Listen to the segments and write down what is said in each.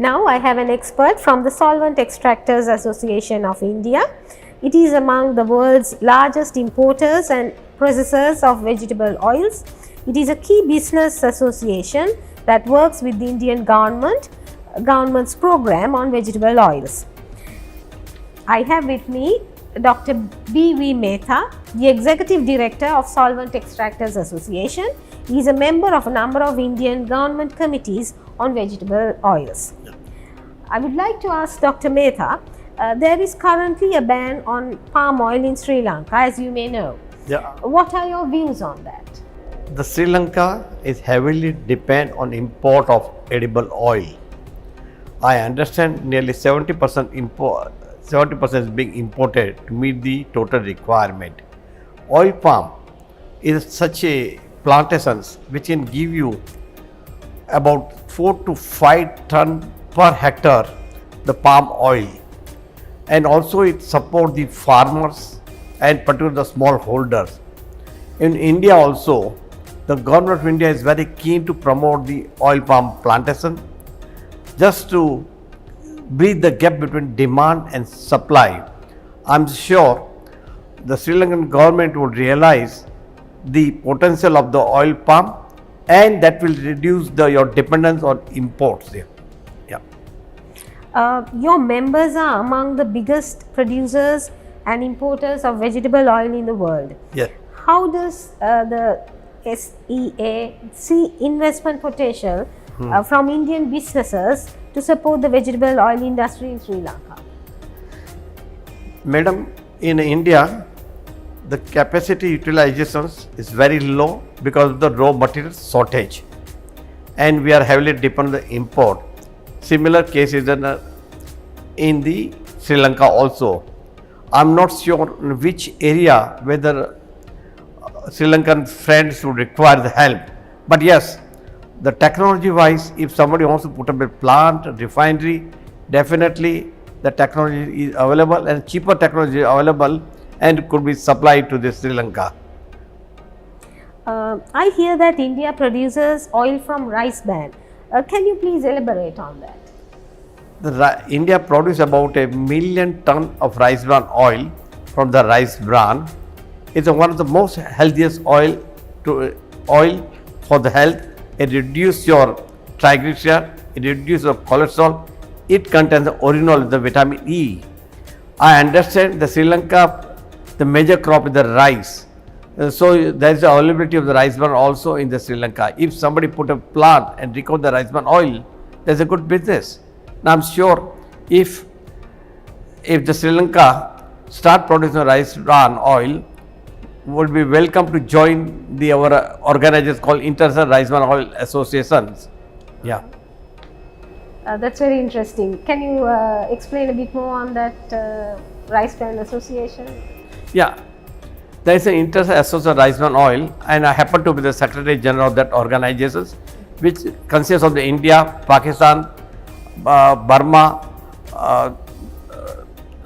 Now I have an expert from the Solvent Extractors Association of India. It is among the world's largest importers and processors of vegetable oils. It is a key business association that works with the Indian government's program on vegetable oils. I have with me Dr. B.V. Mehta, the Executive Director of Solvent Extractors Association. He is a member of a number of Indian government committees on vegetable oils. I would like to ask Dr. Mehta, there is currently a ban on palm oil in Sri Lanka, as you may know. Yeah. What are your views on that? The Sri Lanka is heavily dependent on import of edible oil. I understand nearly 70% is being imported to meet the total requirement. Oil palm is such a plantations which can give you about 4 to 5 ton per hectare the palm oil, and also it support the farmers and particularly the small holders. In India also, the government of India is very keen to promote the oil palm plantation just to bridge the gap between demand and supply. I am sure the Sri Lankan government would realize the potential of the oil palm, and that will reduce your dependence on imports there. Yeah. Your members are among the biggest producers and importers of vegetable oil in the world. Yes. How does the SEA see investment potential from Indian businesses to support the vegetable oil industry in Sri Lanka? Madam, in India, the capacity utilization is very low because of the raw material shortage, and we are heavily dependent on the import. Similar cases in the Sri Lanka also. I am not sure in which area whether Sri Lankan friends would require the help, but yes, the technology wise, if somebody wants to put up a plant, a refinery, definitely the technology is available and cheaper technology is available and could be supplied to the Sri Lanka. I hear that India produces oil from rice bran. Can you please elaborate on that? India produces about 1 million ton of rice bran oil from the rice bran. It's one of the most healthiest oil for the health. It reduces your triglyceride, it reduces your cholesterol. It contains the orinol, the vitamin E. I understand the Sri Lanka, the major crop is the rice. So there is the availability of the rice bran also in the Sri Lanka. If somebody put a plant and recover the rice bran oil, there's a good business. Now I'm sure if the Sri Lanka start producing rice bran oil, would be welcome to join our organizers called International Rice Bran Oil Associations. Yeah. That's very interesting. Can you explain a bit more on that rice bran association? Yeah. There is an International Association of Rice Bran Oil, and I happen to be the Secretary General of that organization, which consists of the India, Pakistan, Burma,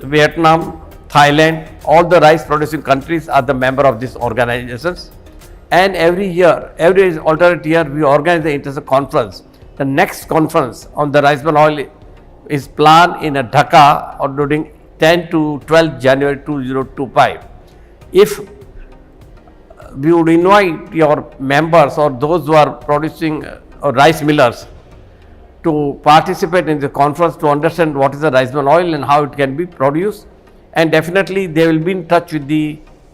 Vietnam, Thailand. All the rice producing countries are the member of these organizations, and every alternate year we organize the international conference. The next conference on the rice bran oil is planned in Dhaka on during 10 to 12 January 2025. If we would invite your members or those who are producing rice millers to participate in the conference to understand what is the rice bran oil and how it can be produced, and definitely they will be in touch with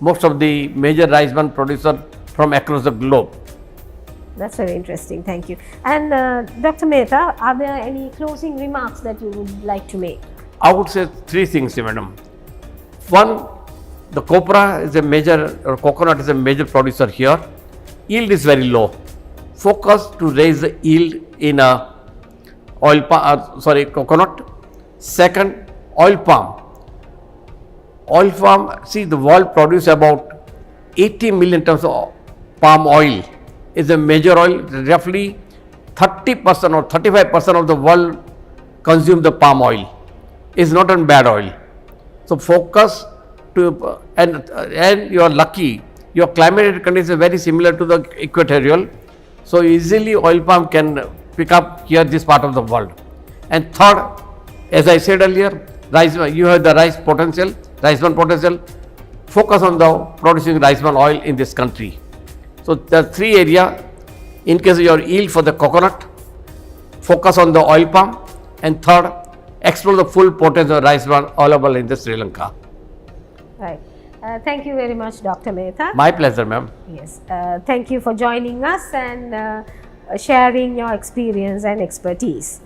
most of the major rice bran producers from across the globe. That's very interesting. Thank you. And Dr. Mehta, are there any closing remarks that you would like to make? I would say 3 things, madam. One, the copra is coconut is a major producer here. Yield is very low. Focus to raise the yield in coconut. Second, oil palm. Oil palm, see, the world produces about 80 million tons of palm oil. Is a major oil. Roughly 30% or 35% of the world consume the palm oil. It's not a bad oil. So focus to and you are lucky. Your climate conditions are very similar to the equatorial. So easily oil palm can pick up here this part of the world. And third, as I said earlier, you have the rice bran potential. Focus on the producing rice bran oil in this country. So the three area, in case of your yield for the coconut, focus on the oil palm, and third, explore the full potential of rice bran available in the Sri Lanka. Right. Thank you very much, Dr. Mehta. My pleasure, ma'am. Yes. Thank you for joining us and sharing your experience and expertise.